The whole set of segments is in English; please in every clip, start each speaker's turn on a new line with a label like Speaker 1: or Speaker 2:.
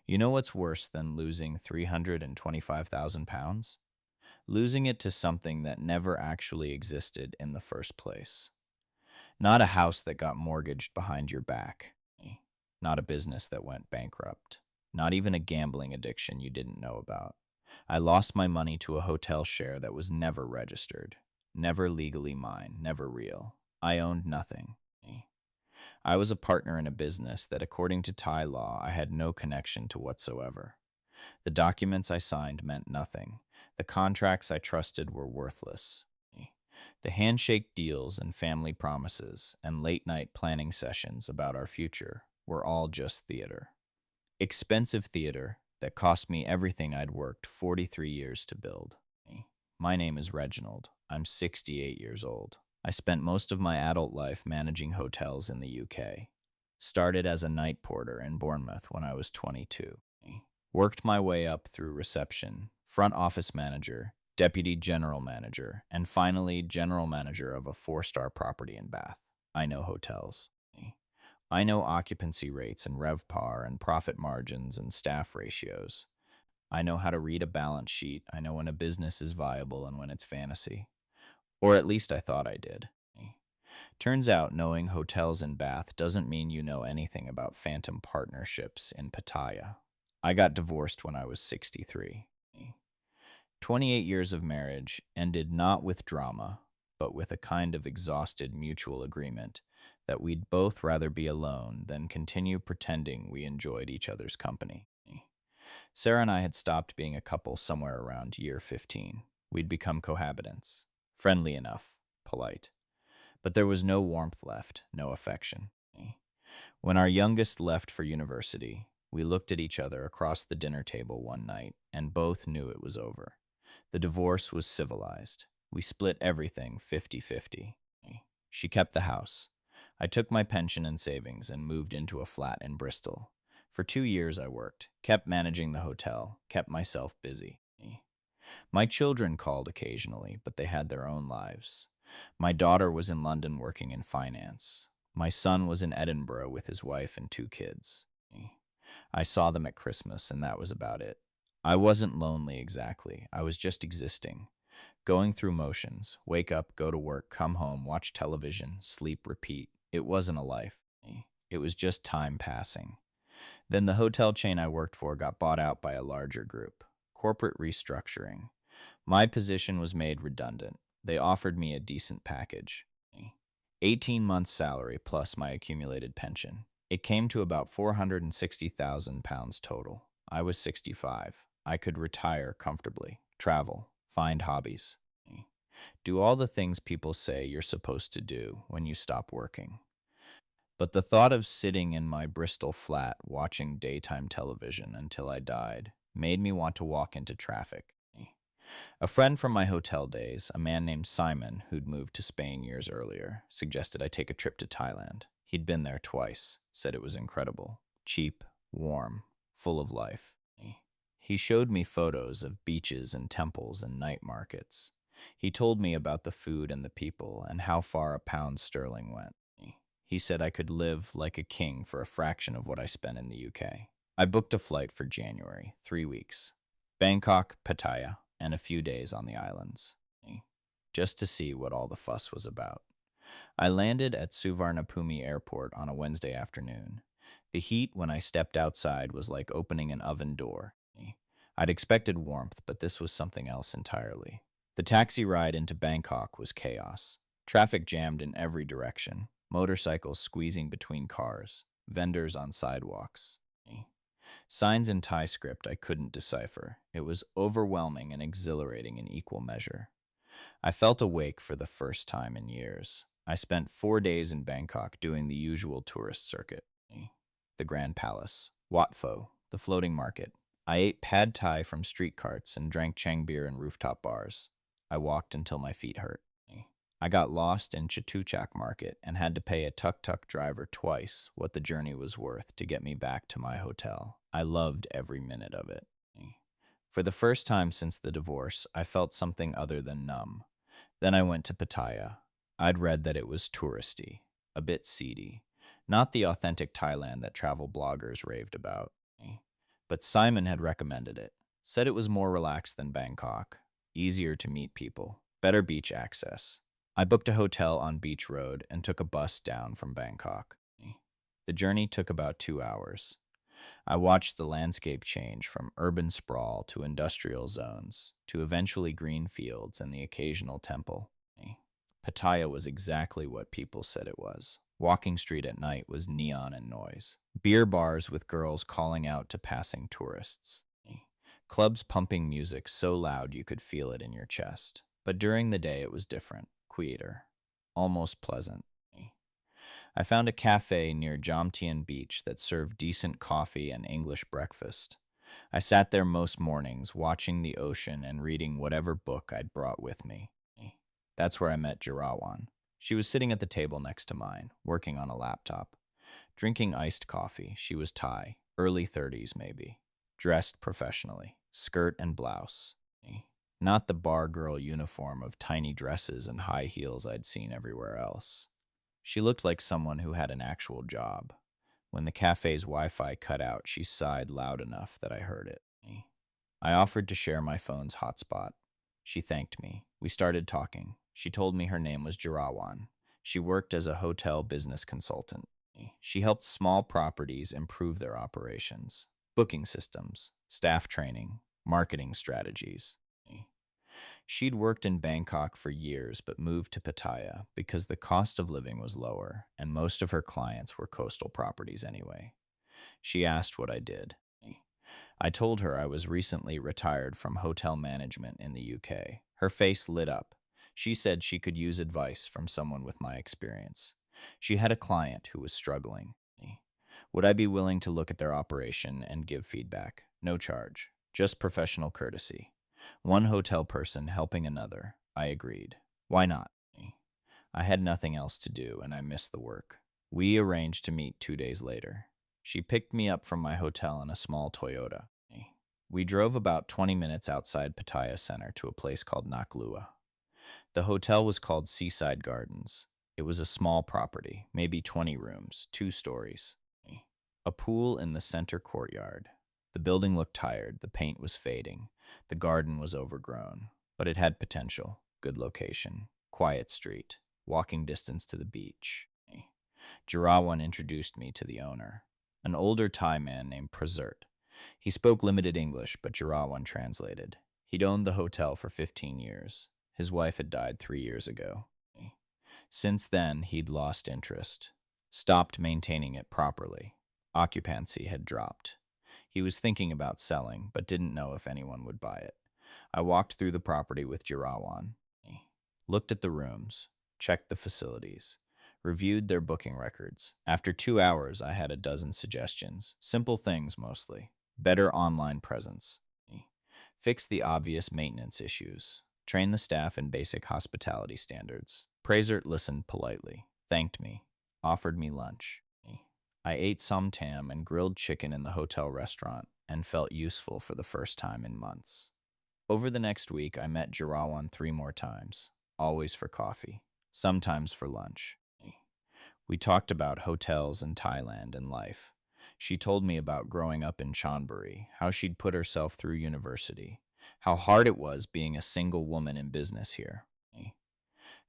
Speaker 1: You know what's worse than losing 325,000 pounds? Losing it to something that never actually existed in the first place. Not a house that got mortgaged behind your back. Not a business that went bankrupt. Not even a gambling addiction you didn't know about. I lost my money to a hotel share that was never registered. Never legally mine, never real. I owned nothing. I was a partner in a business that, according to Thai law, I had no connection to whatsoever. The documents I signed meant nothing. The contracts I trusted were worthless. The handshake deals and family promises and late night planning sessions about our future were all just theater. Expensive theater that cost me everything I'd worked 43 years to build. My name is Reginald. I'm 68 years old. I spent most of my adult life managing hotels in the UK. Started as a night porter in Bournemouth when I was 22. Worked my way up through reception, front office manager, deputy general manager, and finally general manager of a four-star property in Bath. I know hotels. I know occupancy rates and RevPAR and profit margins and staff ratios. I know how to read a balance sheet. I know when a business is viable and when it's fantasy. Or at least I thought I did. Turns out knowing hotels in Bath doesn't mean you know anything about phantom partnerships in Pattaya. I got divorced when I was 63. 28 years of marriage ended not with drama, but with a kind of exhausted mutual agreement that we'd both rather be alone than continue pretending we enjoyed each other's company. Sarah and I had stopped being a couple somewhere around year 15. We'd become cohabitants. Friendly enough, polite. But there was no warmth left, no affection. When our youngest left for university, we looked at each other across the dinner table one night and both knew it was over. The divorce was civilized. We split everything 50-50. She kept the house. I took my pension and savings and moved into a flat in Bristol. For 2 years I worked, kept managing the hotel, kept myself busy. My children called occasionally, but they had their own lives. My daughter was in London working in finance. My son was in Edinburgh with his wife and 2 kids. I saw them at Christmas, and that was about it. I wasn't lonely exactly. I was just existing. Going through motions. Wake up, go to work, come home, watch television, sleep, repeat. It wasn't a life. It was just time passing. Then the hotel chain I worked for got bought out by a larger group. Corporate restructuring. My position was made redundant. They offered me a decent package. 18 months salary plus my accumulated pension. It came to about £460,000 total. I was 65. I could retire comfortably, travel, find hobbies, do all the things people say you're supposed to do when you stop working. But the thought of sitting in my Bristol flat watching daytime television until I died made me want to walk into traffic. A friend from my hotel days, a man named Simon, who'd moved to Spain years earlier, suggested I take a trip to Thailand. He'd been there twice, said it was incredible. Cheap, warm, full of life. He showed me photos of beaches and temples and night markets. He told me about the food and the people and how far a pound sterling went. He said I could live like a king for a fraction of what I spent in the UK. I booked a flight for January, 3 weeks. Bangkok, Pattaya, and a few days on the islands, just to see what all the fuss was about. I landed at Suvarnabhumi Airport on a Wednesday afternoon. The heat when I stepped outside was like opening an oven door. I'd expected warmth, but this was something else entirely. The taxi ride into Bangkok was chaos. Traffic jammed in every direction, motorcycles squeezing between cars, vendors on sidewalks. Signs in Thai script I couldn't decipher. It was overwhelming and exhilarating in equal measure. I felt awake for the first time in years. I spent 4 days in Bangkok doing the usual tourist circuit. The Grand Palace, Wat Pho, the floating market. I ate pad thai from street carts and drank Chang beer in rooftop bars. I walked until my feet hurt. I got lost in Chatuchak Market and had to pay a tuk-tuk driver twice what the journey was worth to get me back to my hotel. I loved every minute of it. For the first time since the divorce, I felt something other than numb. Then I went to Pattaya. I'd read that it was touristy, a bit seedy, not the authentic Thailand that travel bloggers raved about. But Simon had recommended it, said it was more relaxed than Bangkok, easier to meet people, better beach access. I booked a hotel on Beach Road and took a bus down from Bangkok. The journey took about 2 hours. I watched the landscape change from urban sprawl to industrial zones, to eventually green fields and the occasional temple. Pattaya was exactly what people said it was. Walking Street at night was neon and noise. Beer bars with girls calling out to passing tourists. Clubs pumping music so loud you could feel it in your chest. But during the day it was different, quieter, almost pleasant. I found a cafe near Jomtien Beach that served decent coffee and English breakfast. I sat there most mornings, watching the ocean and reading whatever book I'd brought with me. That's where I met Gerawan. She was sitting at the table next to mine, working on a laptop. Drinking iced coffee. She was Thai, early 30s maybe. Dressed professionally, skirt and blouse. Not the bar girl uniform of tiny dresses and high heels I'd seen everywhere else. She looked like someone who had an actual job. When the cafe's Wi-Fi cut out, she sighed loud enough that I heard it. I offered to share my phone's hotspot. She thanked me. We started talking. She told me her name was Gerawan. She worked as a hotel business consultant. She helped small properties improve their operations, booking systems, staff training, marketing strategies. She'd worked in Bangkok for years but moved to Pattaya because the cost of living was lower and most of her clients were coastal properties anyway. She asked what I did. I told her I was recently retired from hotel management in the UK. Her face lit up. She said she could use advice from someone with my experience. She had a client who was struggling. Would I be willing to look at their operation and give feedback? No charge, just professional courtesy. One hotel person helping another. I agreed. Why not? I had nothing else to do and I missed the work. We arranged to meet 2 days later. She picked me up from my hotel in a small Toyota. We drove about 20 minutes outside Pattaya Center to a place called Naklua. The hotel was called Seaside Gardens. It was a small property, maybe 20 rooms, 2 stories. A pool in the center courtyard. The building looked tired, the paint was fading, the garden was overgrown, but it had potential, good location, quiet street, walking distance to the beach. Gerawan introduced me to the owner, an older Thai man named Prasert. He spoke limited English, but Gerawan translated. He'd owned the hotel for 15 years. His wife had died 3 years ago. Since then, he'd lost interest, stopped maintaining it properly. Occupancy had dropped. He was thinking about selling, but didn't know if anyone would buy it. I walked through the property with Gerawan, looked at the rooms, checked the facilities, reviewed their booking records. After 2 hours, I had a dozen suggestions. Simple things mostly. Better online presence. Fix the obvious maintenance issues. Train the staff in basic hospitality standards. Prasert listened politely, thanked me, offered me lunch. I ate somtam and grilled chicken in the hotel restaurant and felt useful for the first time in months. Over the next week, I met Gerawan 3 more times, always for coffee, sometimes for lunch. We talked about hotels in Thailand and life. She told me about growing up in Chonburi, how she'd put herself through university, how hard it was being a single woman in business here,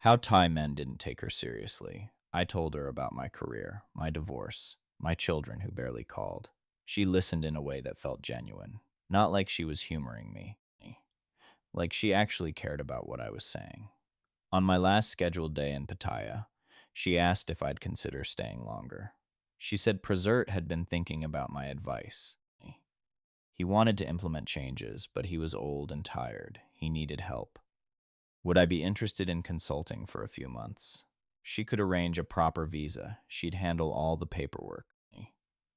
Speaker 1: how Thai men didn't take her seriously. I told her about my career, my divorce, my children who barely called. She listened in a way that felt genuine, not like she was humoring me, like she actually cared about what I was saying. On my last scheduled day in Pattaya, she asked if I'd consider staying longer. She said Prasert had been thinking about my advice. He wanted to implement changes, but he was old and tired. He needed help. Would I be interested in consulting for a few months? She could arrange a proper visa. She'd handle all the paperwork.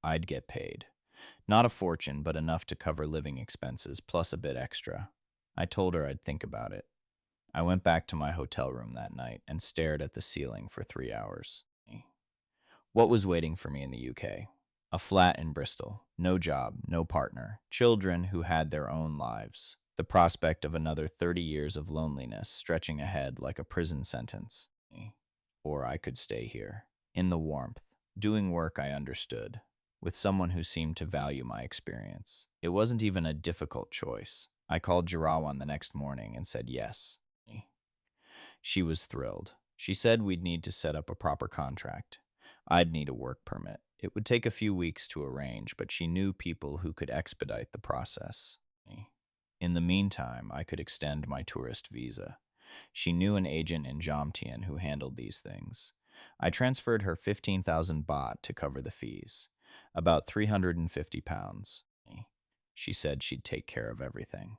Speaker 1: I'd get paid. Not a fortune, but enough to cover living expenses, plus a bit extra. I told her I'd think about it. I went back to my hotel room that night and stared at the ceiling for 3 hours. What was waiting for me in the UK? A flat in Bristol, no job, no partner, children who had their own lives, the prospect of another 30 years of loneliness stretching ahead like a prison sentence. Or I could stay here, in the warmth, doing work I understood, with someone who seemed to value my experience. It wasn't even a difficult choice. I called Gerawan the next morning and said yes. She was thrilled. She said we'd need to set up a proper contract. I'd need a work permit. It would take a few weeks to arrange, but she knew people who could expedite the process. In the meantime, I could extend my tourist visa. She knew an agent in Jomtien who handled these things. I transferred her 15,000 baht to cover the fees, about 350 pounds. She said she'd take care of everything.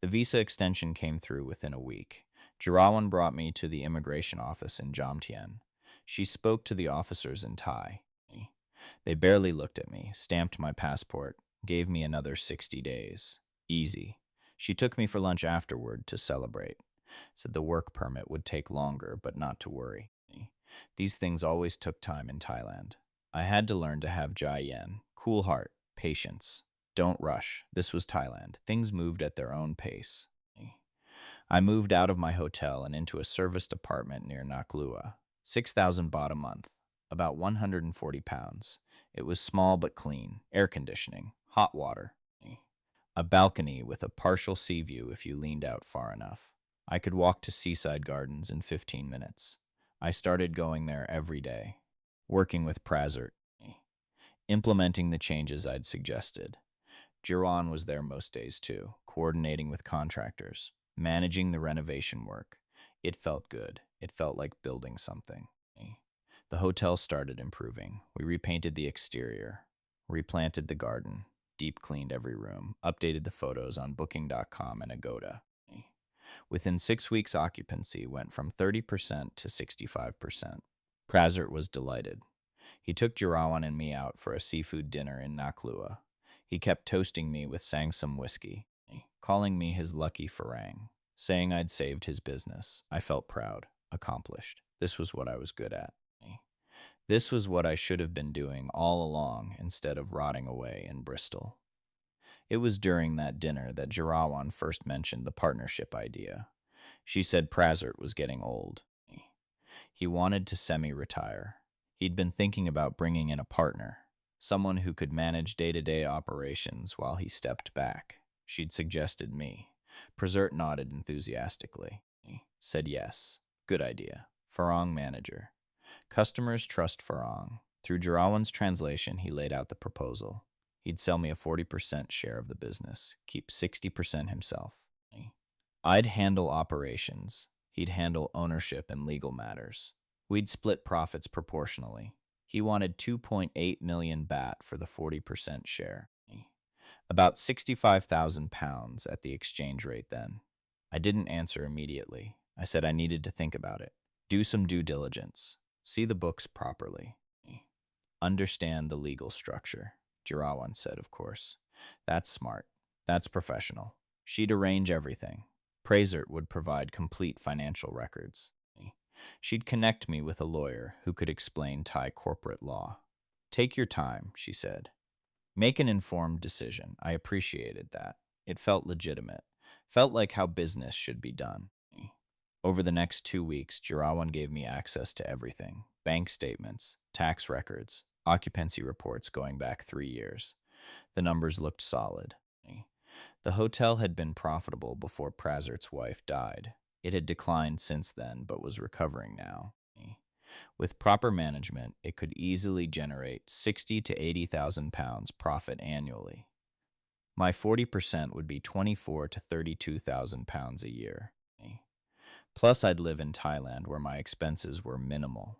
Speaker 1: The visa extension came through within a week. Gerawan brought me to the immigration office in Jomtien. She spoke to the officers in Thai. They barely looked at me, stamped my passport, gave me another 60 days. Easy. She took me for lunch afterward to celebrate. Said the work permit would take longer, but not to worry. These things always took time in Thailand. I had to learn to have jai yen, cool heart, patience. Don't rush. This was Thailand. Things moved at their own pace. I moved out of my hotel and into a serviced apartment near Naklua. 6,000 baht a month, about 140 pounds. It was small but clean, air conditioning, hot water, a balcony with a partial sea view if you leaned out far enough. I could walk to seaside gardens in 15 minutes. I started going there every day, working with Prazert, implementing the changes I'd suggested. Gerawan was there most days too, coordinating with contractors, managing the renovation work. It felt good. It felt like building something. The hotel started improving. We repainted the exterior, replanted the garden, deep cleaned every room, updated the photos on Booking.com and Agoda. Within 6 weeks, occupancy went from 30% to 65%. Prazert was delighted. He took Gerawan and me out for a seafood dinner in Naklua. He kept toasting me with Sangsum whiskey, calling me his lucky Farang, saying I'd saved his business. I felt proud, accomplished. This was what I was good at. This was what I should have been doing all along instead of rotting away in Bristol. It was during that dinner that Gerawan first mentioned the partnership idea. She said Prazert was getting old. He wanted to semi-retire. He'd been thinking about bringing in a partner, someone who could manage day-to-day operations while he stepped back. She'd suggested me. Prazert nodded enthusiastically. Said yes. Good idea. Farang manager. Customers trust Farang. Through Gerawan's translation, he laid out the proposal. He'd sell me a 40% share of the business, keep 60% himself. I'd handle operations. He'd handle ownership and legal matters. We'd split profits proportionally. He wanted 2.8 million baht for the 40% share. About 65,000 pounds at the exchange rate then. I didn't answer immediately. I said I needed to think about it. Do some due diligence. See the books properly. Understand the legal structure. Gerawan said, of course. That's smart. That's professional. She'd arrange everything. Prazert would provide complete financial records. She'd connect me with a lawyer who could explain Thai corporate law. Take your time, she said. Make an informed decision. I appreciated that. It felt legitimate. Felt like how business should be done. Over the next 2 weeks, Gerawan gave me access to everything. Bank statements, tax records, occupancy reports going back 3 years. The numbers looked solid. The hotel had been profitable before Prazert's wife died. It had declined since then, but was recovering now. With proper management, it could easily generate 60 to 80,000 pounds profit annually. My 40% would be 24 to 32,000 pounds a year. Plus, I'd live in Thailand where my expenses were minimal.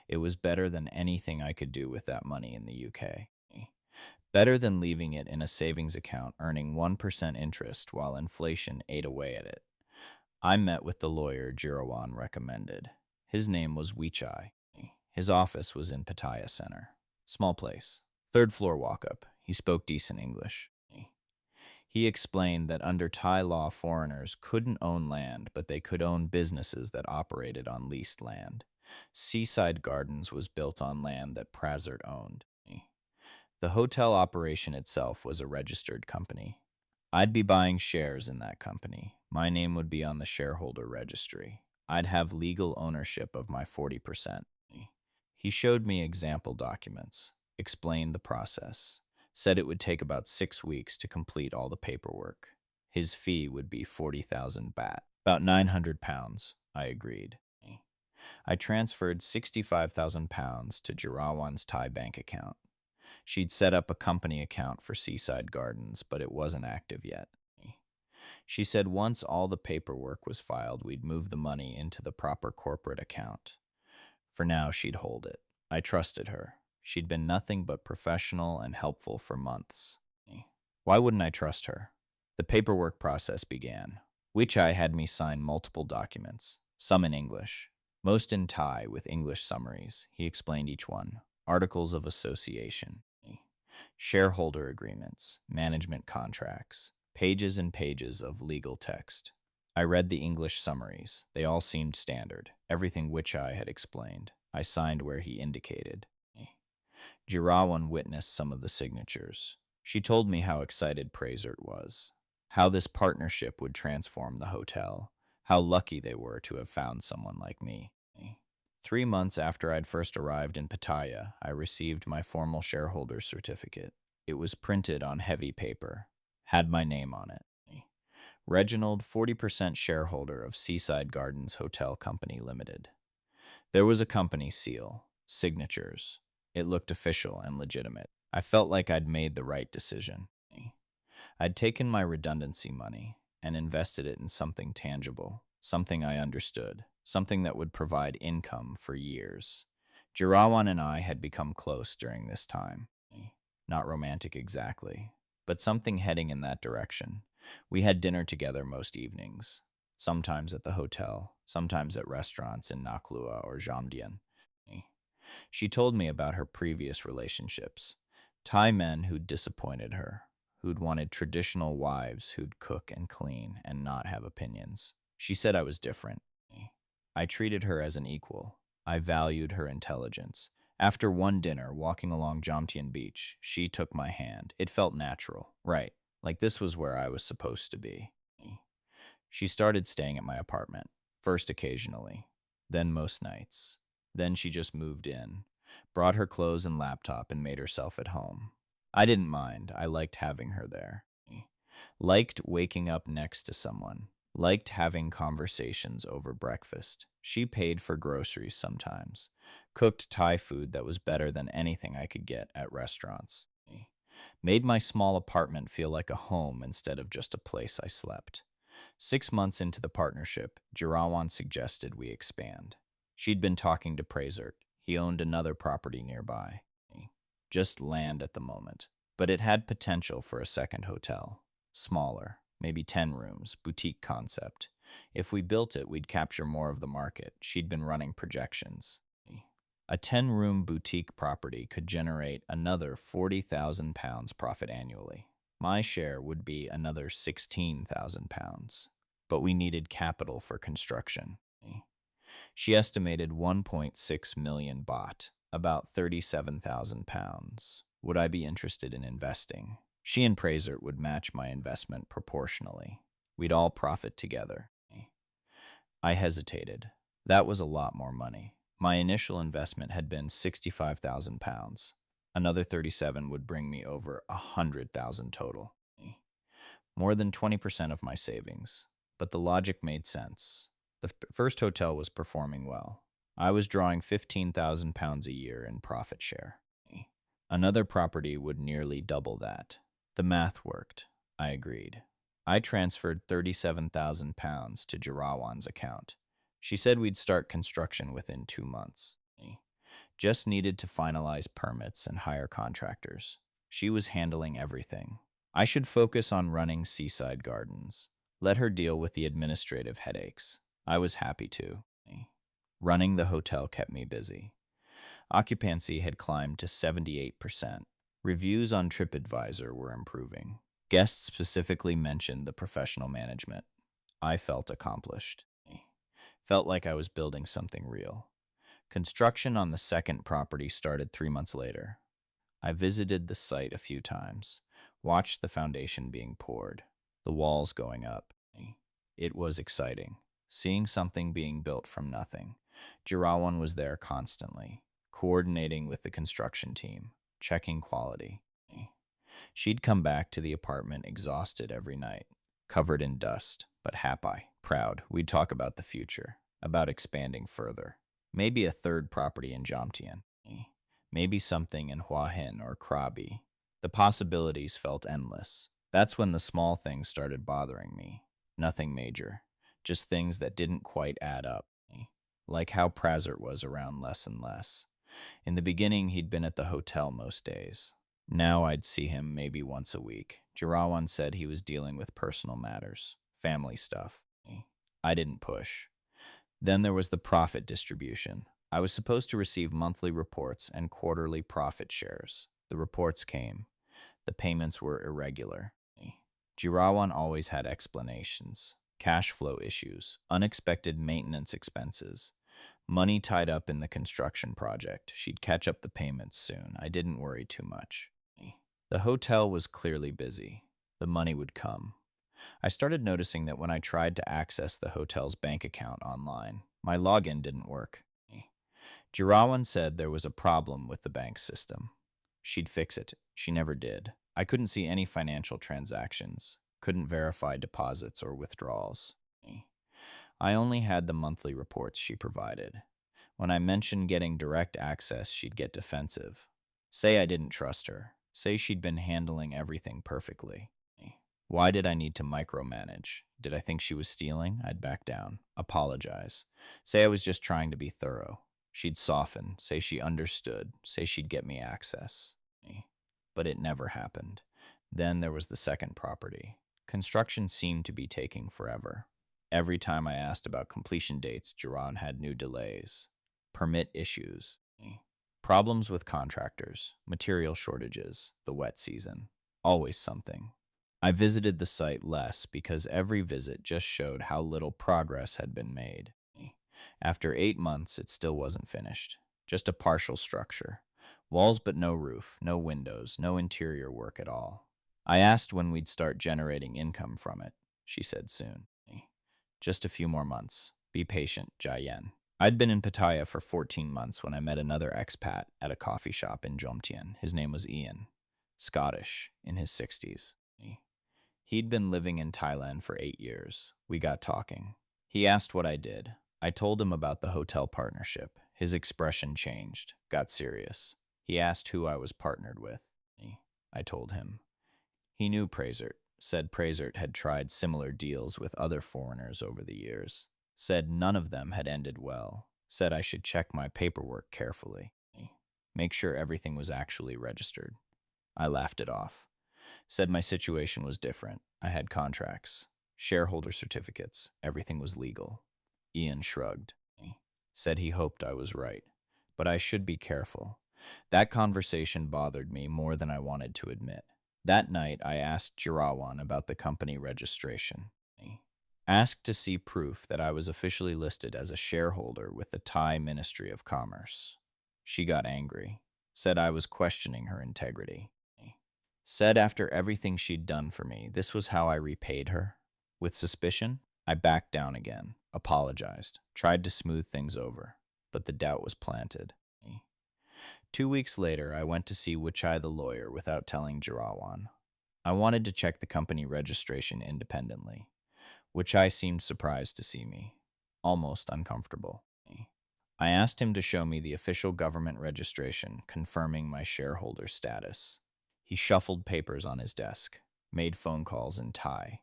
Speaker 1: It was better than anything I could do with that money in the UK. Better than leaving it in a savings account earning 1% interest while inflation ate away at it. I met with the lawyer Gerawan recommended. His name was Wichai. His office was in Pattaya Center. Small place. 3rd floor walk-up. He spoke decent English. He explained that under Thai law, foreigners couldn't own land, but they could own businesses that operated on leased land. Seaside Gardens was built on land that Prazert owned. The hotel operation itself was a registered company. I'd be buying shares in that company. My name would be on the shareholder registry. I'd have legal ownership of my 40%. He showed me example documents. explained the process, said it would take about 6 weeks to complete all the paperwork. His fee would be 40,000 baht, about 900 pounds, I agreed. I transferred 65,000 pounds to Gerawan's Thai bank account. She'd set up a company account for Seaside Gardens, but it wasn't active yet. She said once all the paperwork was filed, we'd move the money into the proper corporate account. For now, she'd hold it. I trusted her. She'd been nothing but professional and helpful for months. Why wouldn't I trust her? The paperwork process began. Wichai had me sign multiple documents, some in English, most in Thai with English summaries. He explained each one. Articles of association, shareholder agreements, management contracts, pages and pages of legal text. I read the English summaries. They all seemed standard, everything Wichai had explained. I signed where he indicated. Gerawan witnessed some of the signatures. She told me how excited Prasert was, how this partnership would transform the hotel, how lucky they were to have found someone like me. 3 months after I'd first arrived in Pattaya, I received my formal shareholder's certificate. It was printed on heavy paper, had my name on it. Reginald, 40% shareholder of Seaside Gardens Hotel Company Limited. There was a company seal, signatures. It looked official and legitimate. I felt like I'd made the right decision. I'd taken my redundancy money and invested it in something tangible, something I understood, something that would provide income for years. Gerawan and I had become close during this time. Not romantic exactly, but something heading in that direction. We had dinner together most evenings, sometimes at the hotel, sometimes at restaurants in Naklua or Jamdian. She told me about her previous relationships, Thai men who'd disappointed her, who'd wanted traditional wives who'd cook and clean and not have opinions. She said I was different. I treated her as an equal. I valued her intelligence. After one dinner, walking along Jomtien Beach, she took my hand. It felt natural. Right. Like this was where I was supposed to be. She started staying at my apartment, first occasionally, then most nights. Then she just moved in, brought her clothes and laptop, and made herself at home. I didn't mind. I liked having her there. Liked waking up next to someone. Liked having conversations over breakfast. She paid for groceries sometimes. Cooked Thai food that was better than anything I could get at restaurants. Made my small apartment feel like a home instead of just a place I slept. 6 months into the partnership, Gerawan suggested we expand. She'd been talking to Prasert. He owned another property nearby. Just land at the moment. But it had potential for a second hotel. Smaller, maybe 10 rooms, boutique concept. If we built it, we'd capture more of the market. She'd been running projections. A 10-room boutique property could generate another 40,000 pounds profit annually. My share would be another 16,000 pounds. But we needed capital for construction. She estimated 1.6 million baht, about 37,000 pounds. Would I be interested in investing? She and Prasert would match my investment proportionally. We'd all profit together. I hesitated. That was a lot more money. My initial investment had been 65,000 pounds. Another 37 would bring me over 100,000 total. More than 20% of my savings. But the logic made sense. The first hotel was performing well. I was drawing 15,000 pounds a year in profit share. Another property would nearly double that. The math worked. I agreed. I transferred 37,000 pounds to Gerawan's account. She said we'd start construction within 2 months. Just needed to finalize permits and hire contractors. She was handling everything. I should focus on running Seaside Gardens. Let her deal with the administrative headaches. I was happy to. Running the hotel kept me busy. Occupancy had climbed to 78%. Reviews on TripAdvisor were improving. Guests specifically mentioned the professional management. I felt accomplished. Felt like I was building something real. Construction on the second property started 3 months later. I visited the site a few times, watched the foundation being poured, the walls going up. It was exciting, seeing something being built from nothing. Gerawan was there constantly, coordinating with the construction team, checking quality. She'd come back to the apartment exhausted every night, covered in dust, but happy, proud. We'd talk about the future, about expanding further. Maybe a third property in Jomtien. Maybe something in Hua Hin or Krabi. The possibilities felt endless. That's when the small things started bothering me. Nothing major, just things that didn't quite add up. Like how Prazert was around less and less. In the beginning, he'd been at the hotel most days. Now I'd see him maybe once a week. Gerawan said he was dealing with personal matters, family stuff. I didn't push. Then there was the profit distribution. I was supposed to receive monthly reports and quarterly profit shares. The reports came. The payments were irregular. Gerawan always had explanations. Cash flow issues, unexpected maintenance expenses, money tied up in the construction project. She'd catch up the payments soon. I didn't worry too much. The hotel was clearly busy. The money would come. I started noticing that when I tried to access the hotel's bank account online, my login didn't work. Gerawan said there was a problem with the bank system. She'd fix it. She never did. I couldn't see any financial transactions, couldn't verify deposits or withdrawals. I only had the monthly reports she provided. When I mentioned getting direct access, she'd get defensive. Say I didn't trust her. Say she'd been handling everything perfectly. Why did I need to micromanage? Did I think she was stealing? I'd back down. Apologize. Say I was just trying to be thorough. She'd soften. Say she understood. Say she'd get me access. But it never happened. Then there was the second property. Construction seemed to be taking forever. Every time I asked about completion dates, Gerawan had new delays. Permit issues. Problems with contractors. Material shortages. The wet season. Always something. I visited the site less because every visit just showed how little progress had been made. After 8 months, it still wasn't finished. Just a partial structure. Walls but no roof, no windows, no interior work at all. I asked when we'd start generating income from it. She said soon. Just a few more months. Be patient, Jayen. I'd been in Pattaya for 14 months when I met another expat at a coffee shop in Jomtien. His name was Ian. Scottish, in his 60s. He'd been living in Thailand for 8 years. We got talking. He asked what I did. I told him about the hotel partnership. His expression changed, got serious. He asked who I was partnered with. I told him. He knew Prazert, said Prazert had tried similar deals with other foreigners over the years. Said none of them had ended well. Said I should check my paperwork carefully. Make sure everything was actually registered. I laughed it off. Said my situation was different. I had contracts, shareholder certificates, everything was legal. Ian shrugged. Said he hoped I was right, but I should be careful. That conversation bothered me more than I wanted to admit. That night, I asked Gerawan about the company registration. Asked to see proof that I was officially listed as a shareholder with the Thai Ministry of Commerce. She got angry, said I was questioning her integrity. Said after everything she'd done for me, this was how I repaid her. With suspicion, I backed down again, apologized, tried to smooth things over, but the doubt was planted. 2 weeks later, I went to see Wichai the lawyer without telling Gerawan. I wanted to check the company registration independently. Wichai seemed surprised to see me, almost uncomfortable. I asked him to show me the official government registration confirming my shareholder status. He shuffled papers on his desk, made phone calls in Thai.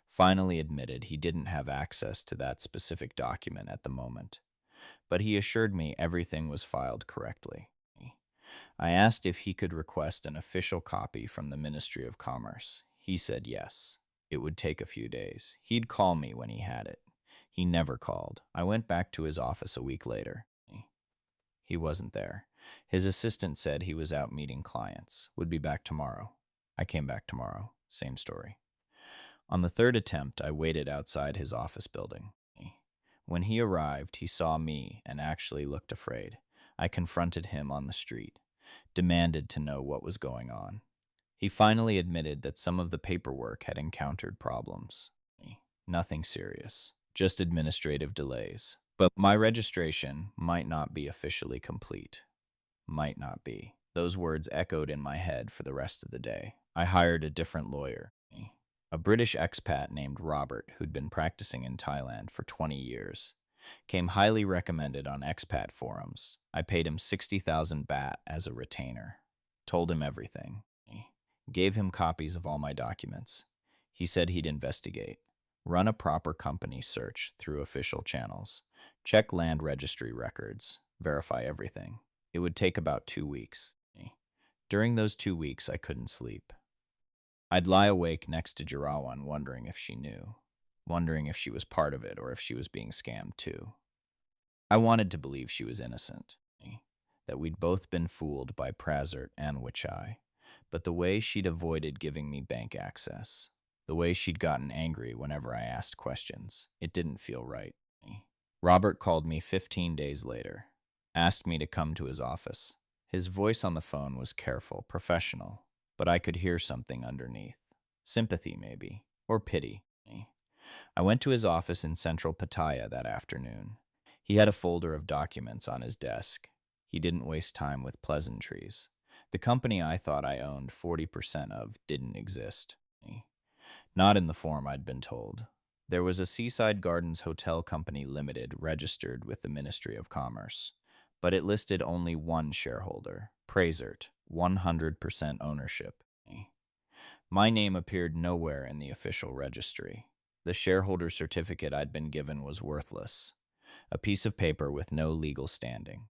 Speaker 1: Finally admitted he didn't have access to that specific document at the moment, but he assured me everything was filed correctly. I asked if he could request an official copy from the Ministry of Commerce. He said yes. It would take a few days. He'd call me when he had it. He never called. I went back to his office a week later. He wasn't there. His assistant said he was out meeting clients, would be back tomorrow. I came back tomorrow. Same story. On the third attempt, I waited outside his office building. When he arrived, he saw me and actually looked afraid. I confronted him on the street, demanded to know what was going on. He finally admitted that some of the paperwork had encountered problems. Nothing serious, just administrative delays. But my registration might not be officially complete. Might not be. Those words echoed in my head for the rest of the day. I hired a different lawyer, a British expat named Robert who'd been practicing in Thailand for 20 years. Came highly recommended on expat forums. I paid him 60,000 baht as a retainer. Told him everything. Gave him copies of all my documents. He said he'd investigate. Run a proper company search through official channels. Check land registry records. Verify everything. It would take about 2 weeks. During those 2 weeks, I couldn't sleep. I'd lie awake next to Gerawan wondering if she knew, wondering if she was part of it or if she was being scammed too. I wanted to believe she was innocent, that we'd both been fooled by Prazert and Wichai, but the way she'd avoided giving me bank access, the way she'd gotten angry whenever I asked questions, it didn't feel right. Robert called me 15 days later, asked me to come to his office. His voice on the phone was careful, professional, but I could hear something underneath. Sympathy, maybe, or pity. I went to his office in central Pattaya that afternoon. He had a folder of documents on his desk. He didn't waste time with pleasantries. The company I thought I owned 40% of didn't exist. Not in the form I'd been told. There was a Seaside Gardens Hotel Company Limited registered with the Ministry of Commerce, but it listed only one shareholder, Prazert, 100% ownership. My name appeared nowhere in the official registry. The shareholder certificate I'd been given was worthless, a piece of paper with no legal standing.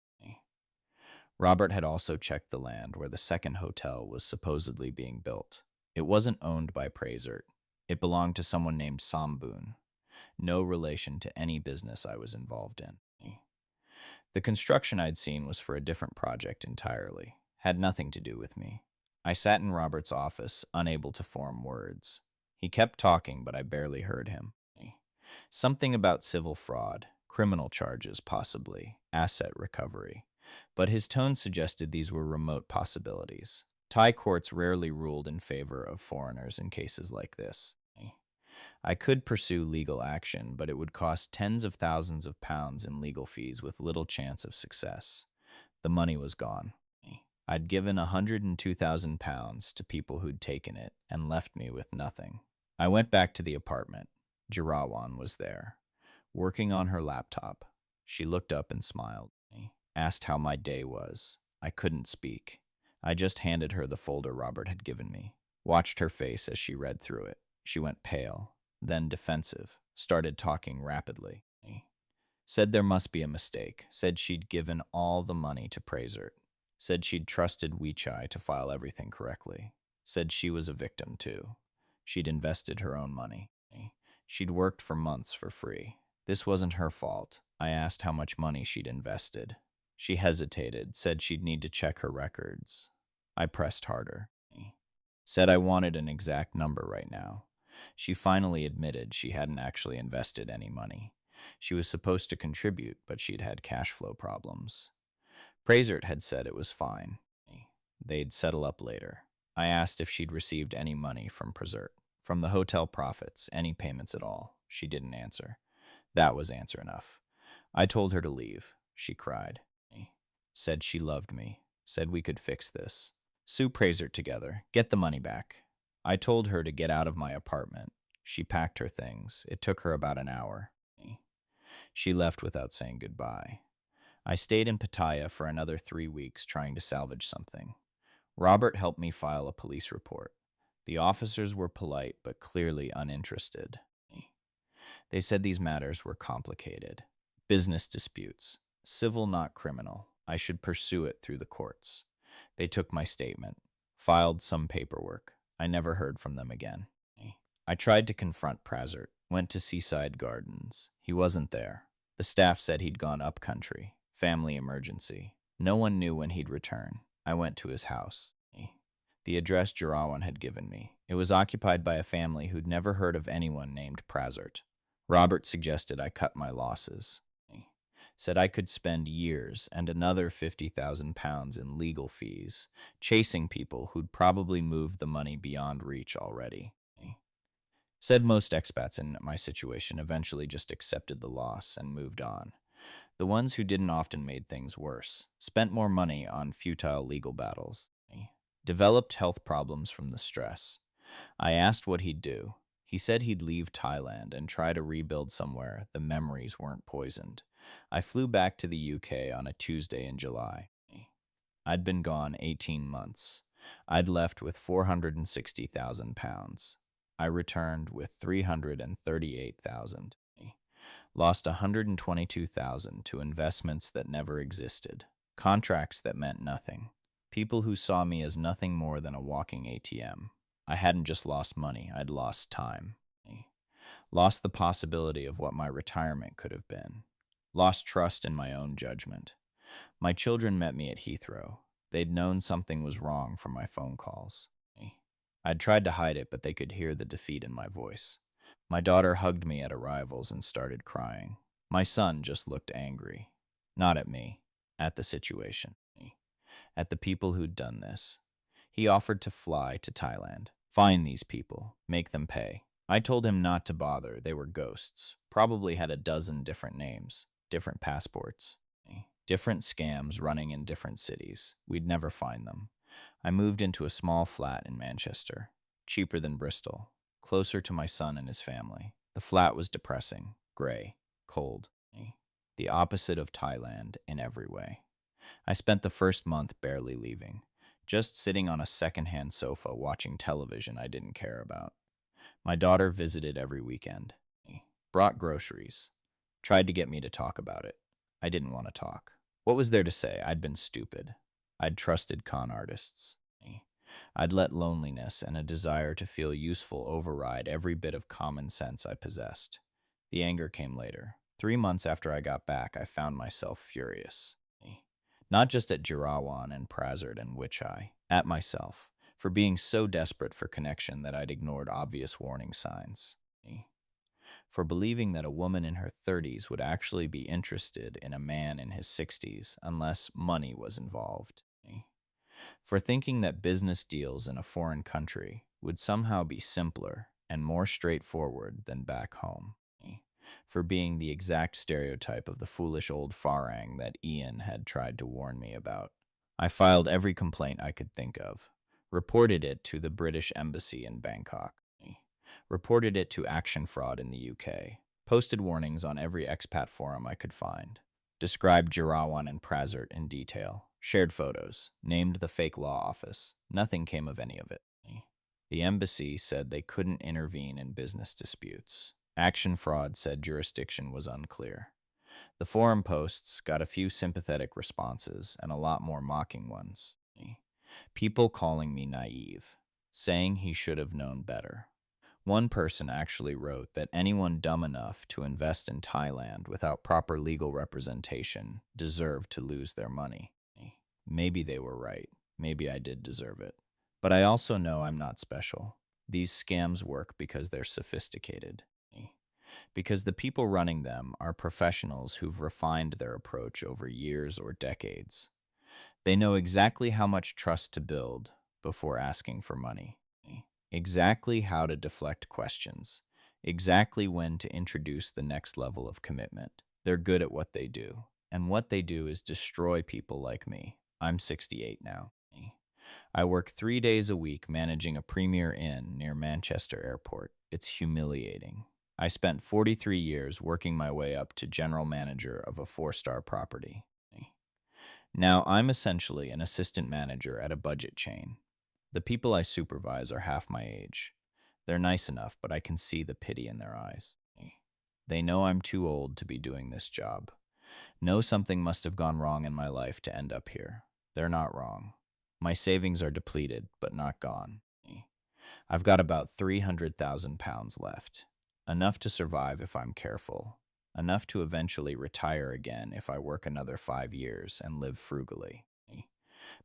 Speaker 1: Robert had also checked the land where the second hotel was supposedly being built. It wasn't owned by Prazert. It belonged to someone named Samboon, no relation to any business I was involved in. The construction I'd seen was for a different project entirely, had nothing to do with me. I sat in Robert's office, unable to form words. He kept talking, but I barely heard him. Something about civil fraud, criminal charges possibly, asset recovery. But his tone suggested these were remote possibilities. Thai courts rarely ruled in favor of foreigners in cases like this. I could pursue legal action, but it would cost tens of thousands of pounds in legal fees with little chance of success. The money was gone. I'd given 102,000 pounds to people who'd taken it and left me with nothing. I went back to the apartment. Gerawan was there, working on her laptop. She looked up and smiled, asked how my day was. I couldn't speak. I just handed her the folder Robert had given me, watched her face as she read through it. She went pale, then defensive, started talking rapidly. Said there must be a mistake, said she'd given all the money to Prazert, said she'd trusted Wichai to file everything correctly, said she was a victim too. She'd invested her own money. She'd worked for months for free. This wasn't her fault. I asked how much money she'd invested. She hesitated, said she'd need to check her records. I pressed harder. Said I wanted an exact number right now. She finally admitted she hadn't actually invested any money. She was supposed to contribute, but she'd had cash flow problems. Prazert had said it was fine. They'd settle up later. I asked if she'd received any money from Prazert, from the hotel profits, any payments at all. She didn't answer. That was answer enough. I told her to leave. She cried. Said she loved me. Said we could fix this. Sue Prazert together. Get the money back. I told her to get out of my apartment. She packed her things. It took her about an hour. She left without saying goodbye. I stayed in Pattaya for another 3 weeks trying to salvage something. Robert helped me file a police report. The officers were polite but clearly uninterested. They said these matters were complicated. Business disputes. Civil, not criminal. I should pursue it through the courts. They took my statement. Filed some paperwork. I never heard from them again. I tried to confront Prazert. Went to Seaside Gardens. He wasn't there. The staff said he'd gone up country. Family emergency. No one knew when he'd return. I went to his house. The address Gerawan had given me. It was occupied by a family who'd never heard of anyone named Prazert. Robert suggested I cut my losses. Said I could spend years and another 50,000 pounds in legal fees, chasing people who'd probably moved the money beyond reach already. Said most expats in my situation eventually just accepted the loss and moved on. The ones who didn't often made things worse, spent more money on futile legal battles, developed health problems from the stress. I asked what he'd do. He said he'd leave Thailand and try to rebuild somewhere the memories weren't poisoned. I flew back to the UK on a Tuesday in July. I'd been gone 18 months. I'd left with £460,000. I returned with 338,000. Lost 122,000 to investments that never existed, contracts that meant nothing, people who saw me as nothing more than a walking ATM. I hadn't just lost money, I'd lost time. Lost the possibility of what my retirement could have been. Lost trust in my own judgment. My children met me at Heathrow. They'd known something was wrong from my phone calls. I'd tried to hide it, but they could hear the defeat in my voice. My daughter hugged me at arrivals and started crying. My son just looked angry. Not at me, at the situation, at the people who'd done this. He offered to fly to Thailand, find these people, make them pay. I told him not to bother, they were ghosts. Probably had a dozen different names, different passports, different scams running in different cities. We'd never find them. I moved into a small flat in Manchester, cheaper than Bristol, closer to my son and his family. The flat was depressing, gray, cold, the opposite of Thailand in every way. I spent the first month barely leaving, just sitting on a second-hand sofa watching television I didn't care about. My daughter visited every weekend, brought groceries, tried to get me to talk about it. I didn't want to talk. What was there to say? I'd been stupid. I'd trusted con artists. I'd let loneliness and a desire to feel useful override every bit of common sense I possessed. The anger came later. 3 months after I got back, I found myself furious. Not just at Gerawan and Prazard and Witcheye, at myself, for being so desperate for connection that I'd ignored obvious warning signs. For believing that a woman in her 30s would actually be interested in a man in his 60s unless money was involved. For thinking that business deals in a foreign country would somehow be simpler and more straightforward than back home. For being the exact stereotype of the foolish old Farang that Ian had tried to warn me about. I filed every complaint I could think of, reported it to the British Embassy in Bangkok, reported it to Action Fraud in the UK, posted warnings on every expat forum I could find, described Gerawan and Prazert in detail, shared photos, named the fake law office. Nothing came of any of it. The embassy said they couldn't intervene in business disputes. Action Fraud said jurisdiction was unclear. The forum posts got a few sympathetic responses and a lot more mocking ones. People calling me naive, saying he should have known better. One person actually wrote that anyone dumb enough to invest in Thailand without proper legal representation deserved to lose their money. Maybe they were right. Maybe I did deserve it. But I also know I'm not special. These scams work because they're sophisticated. Because the people running them are professionals who've refined their approach over years or decades. They know exactly how much trust to build before asking for money, exactly how to deflect questions, exactly when to introduce the next level of commitment. They're good at what they do, and what they do is destroy people like me. I'm 68 now. I work 3 days a week managing a premier inn near Manchester Airport. It's humiliating. I spent 43 years working my way up to general manager of a 4-star property. Now I'm essentially an assistant manager at a budget chain. The people I supervise are half my age. They're nice enough, but I can see the pity in their eyes. They know I'm too old to be doing this job. Know something must have gone wrong in my life to end up here. They're not wrong. My savings are depleted, but not gone. I've got about £300,000 left. Enough to survive if I'm careful. Enough to eventually retire again if I work another 5 years and live frugally.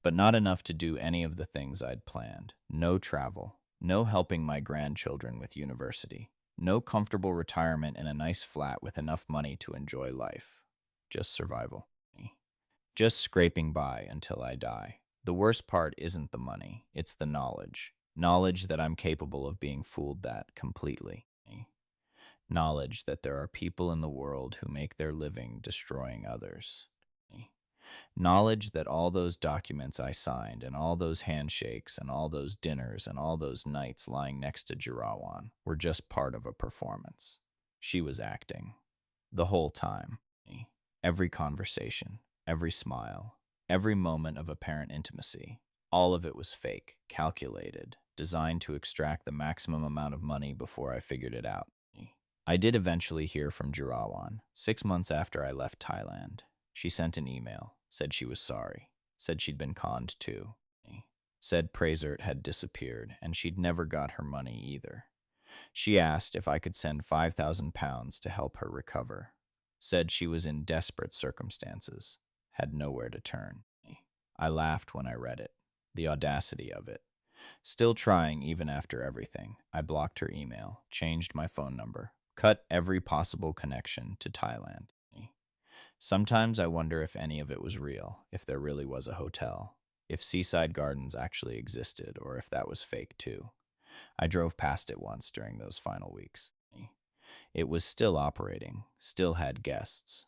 Speaker 1: But not enough to do any of the things I'd planned. No travel. No helping my grandchildren with university. No comfortable retirement in a nice flat with enough money to enjoy life. Just survival. Just scraping by until I die. The worst part isn't the money, it's the knowledge. Knowledge that I'm capable of being fooled that completely. Knowledge that there are people in the world who make their living destroying others. Knowledge that all those documents I signed and all those handshakes and all those dinners and all those nights lying next to Gerawan were just part of a performance. She was acting. The whole time. Every conversation, every smile, every moment of apparent intimacy. All of it was fake, calculated, designed to extract the maximum amount of money before I figured it out. I did eventually hear from Gerawan, 6 months after I left Thailand. She sent an email, said she was sorry, said she'd been conned too. Said Prasert had disappeared and she'd never got her money either. She asked if I could send £5,000 to help her recover. Said she was in desperate circumstances, had nowhere to turn. I laughed when I read it. The audacity of it. Still trying even after everything, I blocked her email, changed my phone number, cut every possible connection to Thailand. Sometimes I wonder if any of it was real, if there really was a hotel, if Seaside Gardens actually existed, or if that was fake too. I drove past it once during those final weeks. It was still operating, still had guests.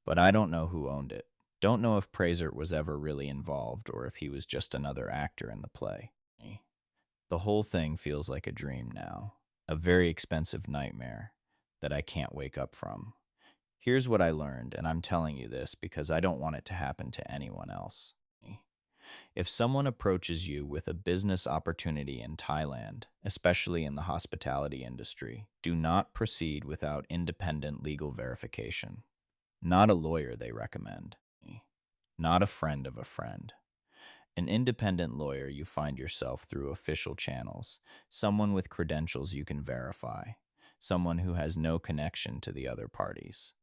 Speaker 1: But I don't know who owned it. Don't know if Prasert was ever really involved or if he was just another actor in the play. The whole thing feels like a dream now, a very expensive nightmare that I can't wake up from. Here's what I learned, and I'm telling you this because I don't want it to happen to anyone else. If someone approaches you with a business opportunity in Thailand, especially in the hospitality industry, do not proceed without independent legal verification. Not a lawyer they recommend. Not a friend of a friend. An independent lawyer you find yourself through official channels, someone with credentials you can verify, someone who has no connection to the other parties.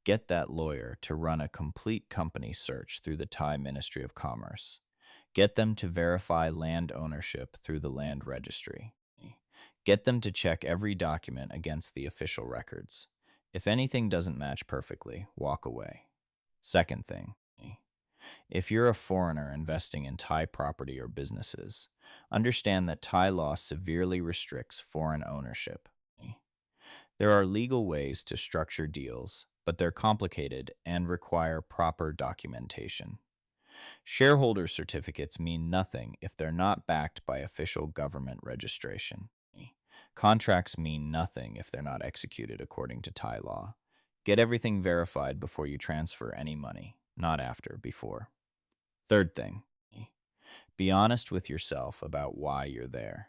Speaker 1: Get that lawyer to run a complete company search through the Thai Ministry of Commerce. Get them to verify land ownership through the land registry. Get them to check every document against the official records. If anything doesn't match perfectly, walk away. Second thing, if you're a foreigner investing in Thai property or businesses, understand that Thai law severely restricts foreign ownership. There are legal ways to structure deals, but they're complicated and require proper documentation. Shareholder certificates mean nothing if they're not backed by official government registration. Contracts mean nothing if they're not executed according to Thai law. Get everything verified before you transfer any money, not after, before. Third thing, be honest with yourself about why you're there.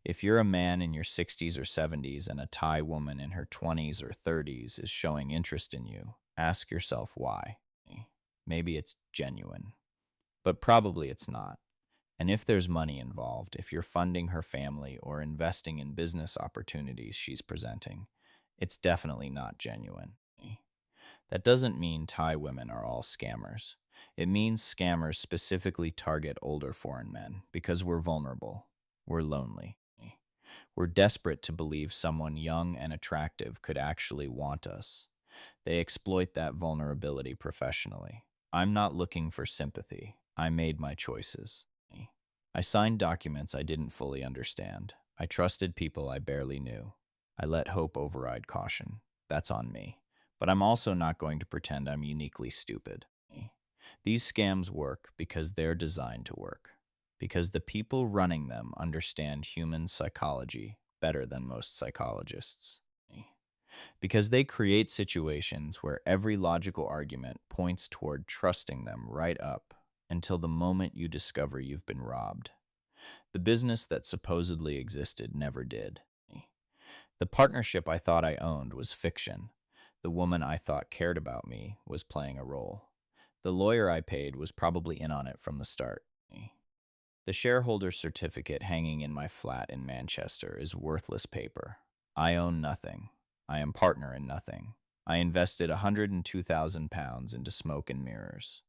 Speaker 1: If you're a man in your 60s or 70s and a Thai woman in her 20s or 30s is showing interest in you, ask yourself why. Maybe it's genuine, but probably it's not. And if there's money involved, if you're funding her family or investing in business opportunities she's presenting, it's definitely not genuine. That doesn't mean Thai women are all scammers. It means scammers specifically target older foreign men because we're vulnerable. We're lonely. We're desperate to believe someone young and attractive could actually want us. They exploit that vulnerability professionally. I'm not looking for sympathy. I made my choices. I signed documents I didn't fully understand. I trusted people I barely knew. I let hope override caution. That's on me. But I'm also not going to pretend I'm uniquely stupid. These scams work because they're designed to work. Because the people running them understand human psychology better than most psychologists. Because they create situations where every logical argument points toward trusting them right up until the moment you discover you've been robbed. The business that supposedly existed never did. The partnership I thought I owned was fiction. The woman I thought cared about me was playing a role. The lawyer I paid was probably in on it from the start. The shareholder certificate hanging in my flat in Manchester is worthless paper. I own nothing. I am partner in nothing. I invested £102,000 into smoke and mirrors.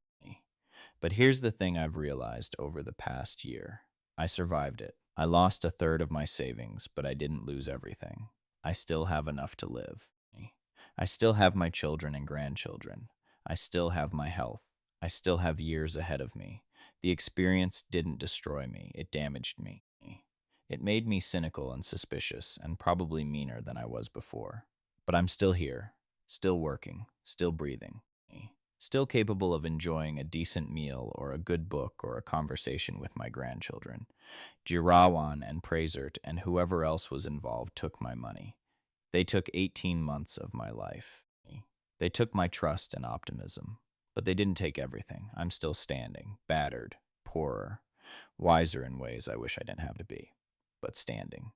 Speaker 1: But here's the thing I've realized over the past year. I survived it. I lost a third of my savings, but I didn't lose everything. I still have enough to live. I still have my children and grandchildren. I still have my health. I still have years ahead of me. The experience didn't destroy me. It damaged me. It made me cynical and suspicious, and probably meaner than I was before. But I'm still here, still working, still breathing, still capable of enjoying a decent meal or a good book or a conversation with my grandchildren. Gerawan and Prasert and whoever else was involved took my money. They took 18 months of my life. They took my trust and optimism. But they didn't take everything. I'm still standing, battered, poorer, wiser in ways I wish I didn't have to be, but standing.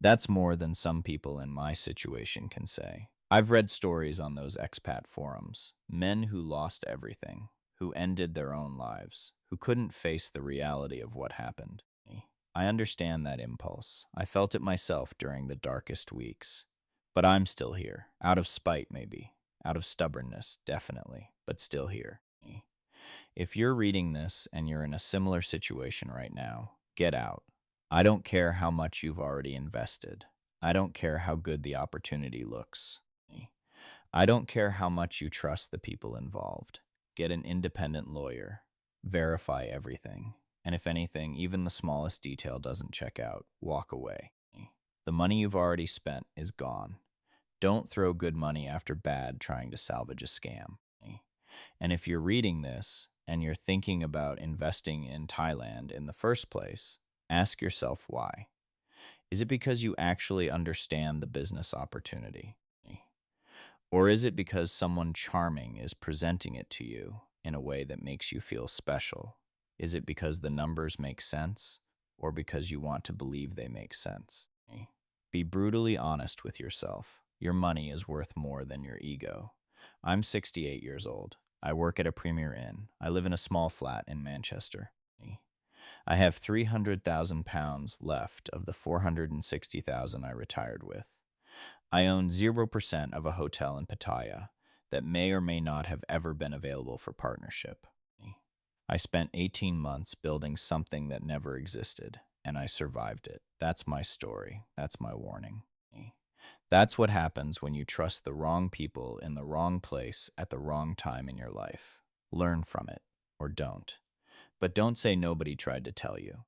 Speaker 1: That's more than some people in my situation can say. I've read stories on those expat forums, men who lost everything, who ended their own lives, who couldn't face the reality of what happened. I understand that impulse. I felt it myself during the darkest weeks. But I'm still here, out of spite maybe, out of stubbornness, definitely, but still here. If you're reading this and you're in a similar situation right now, get out. I don't care how much you've already invested. I don't care how good the opportunity looks. I don't care how much you trust the people involved. Get an independent lawyer. Verify everything. And if anything, even the smallest detail doesn't check out, walk away. The money you've already spent is gone. Don't throw good money after bad trying to salvage a scam. And if you're reading this and you're thinking about investing in Thailand in the first place, ask yourself why. Is it because you actually understand the business opportunity? Or is it because someone charming is presenting it to you in a way that makes you feel special? Is it because the numbers make sense, or because you want to believe they make sense? Be brutally honest with yourself. Your money is worth more than your ego. I'm 68 years old. I work at a premier inn. I live in a small flat in Manchester. I have £300,000 left of the 460,000 I retired with. I own 0% of a hotel in Pattaya that may or may not have ever been available for partnership. I spent 18 months building something that never existed, and I survived it. That's my story. That's my warning. That's what happens when you trust the wrong people in the wrong place at the wrong time in your life. Learn from it, or don't. But don't say nobody tried to tell you.